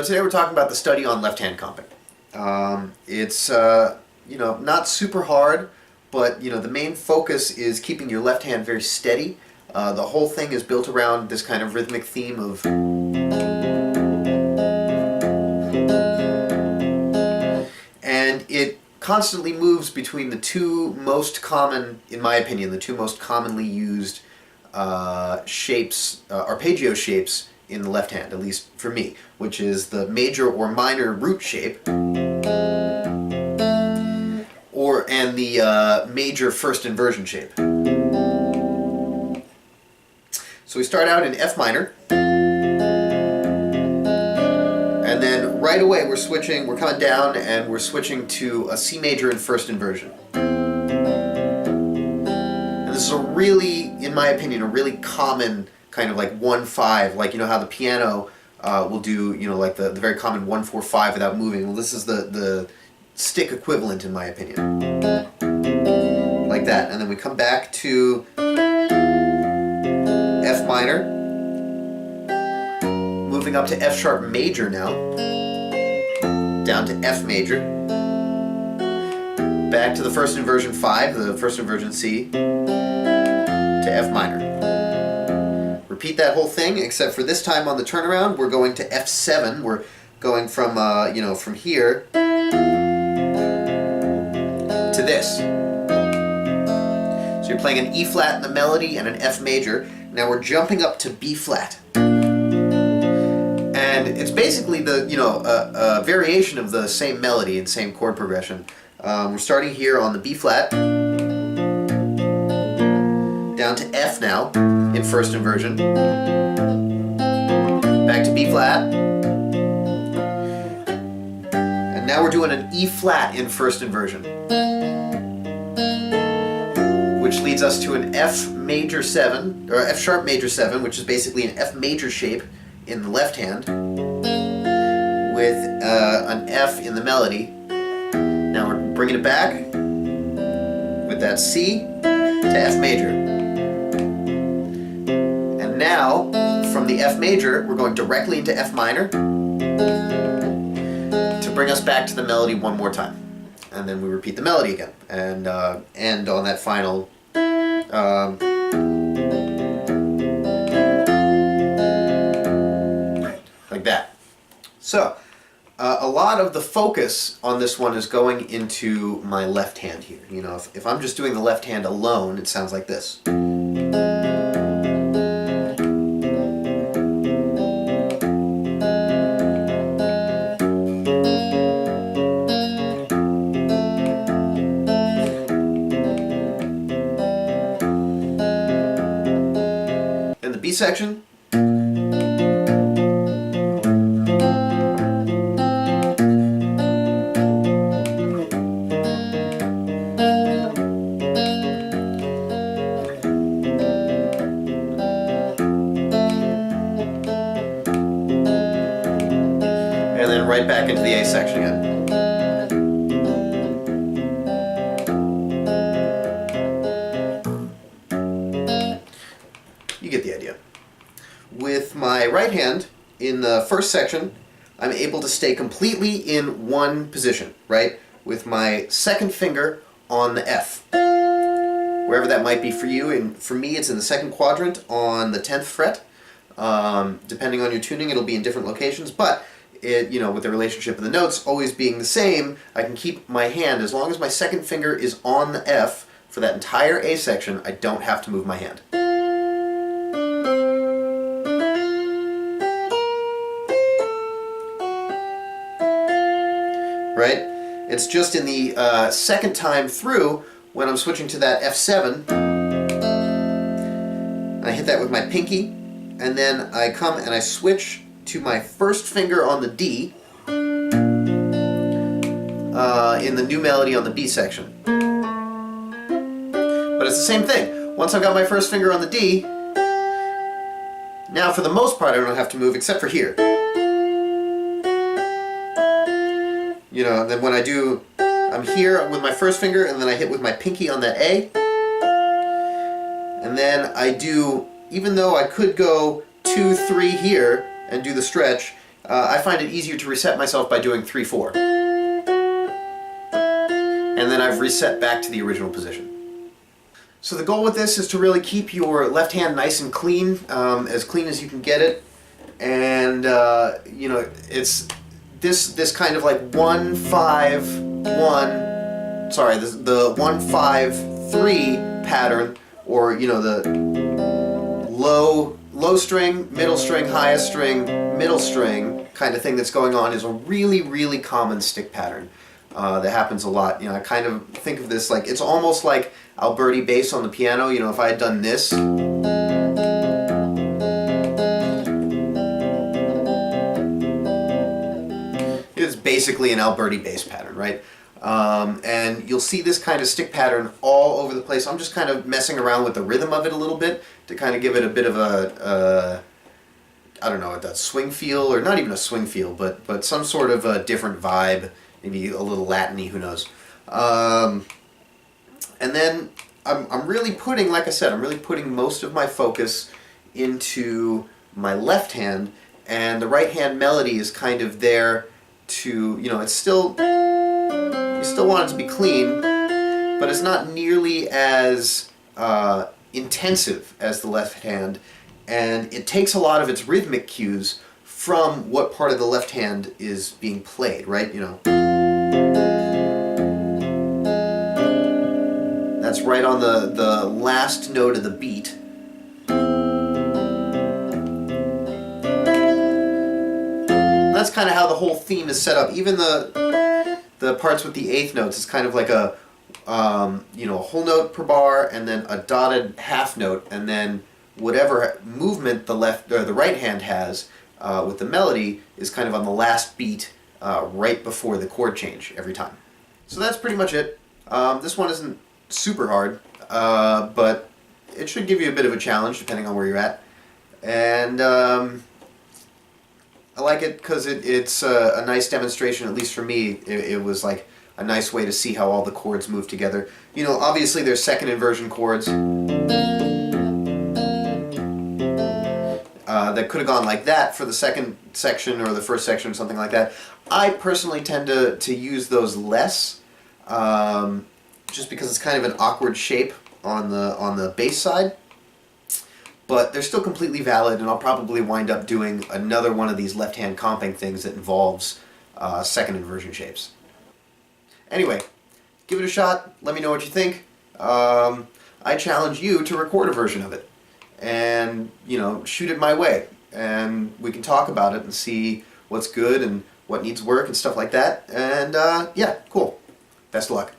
today we're talking about the study on left-hand comping. It's not super hard, but the main focus is keeping your left hand very steady. The whole thing is built around this kind of rhythmic theme of and it constantly moves between the two most common, in my opinion, the two most commonly used shapes, arpeggio shapes in the left hand, at least for me, which is the major or minor root shape, and the major first inversion shape. So we start out in F minor, and then right away we're coming down and we're switching to a C major in first inversion. And this is a really, in my opinion, a really common kind of like 1-5, like how the piano will do, like the very common 1-4-5 without moving. Well, this is the stick equivalent, in my opinion. Like that. And then we come back to F minor, moving up to F sharp major now, down to F major, back to the first inversion 5, the first inversion C, to F minor. Repeat that whole thing, except for this time on the turnaround, we're going to F7. We're going from, from here to this. So you're playing an E flat in the melody and an F major. Now we're jumping up to B flat. And it's basically the, a variation of the same melody and same chord progression. We're starting here on the B flat, down to F now, in first inversion, back to B flat, and now we're doing an E flat in first inversion, which leads us to an F major 7, or F sharp major 7, which is basically an F major shape in the left hand, with an F in the melody. Now we're bringing it back with that C to F major. Now, from the F major, we're going directly into F minor to bring us back to the melody one more time. And then we repeat the melody again and end on that final like that. So, a lot of the focus on this one is going into my left hand here. If I'm just doing the left hand alone, it sounds like this. B section. And then right back into the A section again. You get the idea. With my right hand, in the first section, I'm able to stay completely in one position, right? With my second finger on the F. Wherever that might be for you, and for me it's in the second quadrant on the 10th fret. Depending on your tuning, it'll be in different locations, but with the relationship of the notes always being the same, I can keep my hand, as long as my second finger is on the F for that entire A section, I don't have to move my hand. Right? It's just in the second time through, when I'm switching to that F7, I hit that with my pinky, and then I come and I switch to my first finger on the D in the new melody on the B section. But it's the same thing. Once I've got my first finger on the D, now for the most part I don't have to move except for here. Then when I do, I'm here with my first finger, and then I hit with my pinky on that A. And then I do, even though I could go 2, 3 here and do the stretch, I find it easier to reset myself by doing 3/4. And then I've reset back to the original position. So the goal with this is to really keep your left hand nice and clean as you can get it. And you know, it's this kind of like 1-5-1. Sorry, the 1-5-3 pattern, or you know, the low string, middle string, highest string, middle string kind of thing that's going on, is a really common stick pattern that happens a lot. You know, I kind of think of this like, it's almost like Alberti bass on the piano. You know, if I had done this, it's basically an Alberti bass pattern, right? And you'll see this kind of stick pattern all over the place. I'm just kind of messing around with the rhythm of it a little bit to kind of give it a bit of a, I don't know what that swing feel, or not even a swing feel, but some sort of a different vibe, maybe a little Latin-y, who knows. And then I'm really putting, like I said, I'm really putting most of my focus into my left hand, and the right hand melody is kind of there to, you know, it's still, you still want it to be clean, but it's not nearly as intensive as the left hand, and it takes a lot of its rhythmic cues from what part of the left hand is being played, right? You know, that's right on the last note of the beat. That's kind of how the whole theme is set up. Even the parts with the eighth notes is kind of like a you know, a whole note per bar, and then a dotted half note, and then whatever movement the left or the right hand has with the melody is kind of on the last beat right before the chord change every time. So that's pretty much it. This one isn't super hard, but it should give you a bit of a challenge depending on where you're at. And I like it because it's a nice demonstration, at least for me. It was like a nice way to see how all the chords move together. You know, obviously there's second inversion chords that could have gone like that for the second section or the first section or something like that. I personally tend to use those less, just because it's kind of an awkward shape on the bass side. But they're still completely valid, and I'll probably wind up doing another one of these left-hand comping things that involves second inversion shapes. Anyway, give it a shot. Let me know what you think. I challenge you to record a version of it, and you know, shoot it my way, and we can talk about it and see what's good and what needs work and stuff like that. And yeah, cool. Best of luck.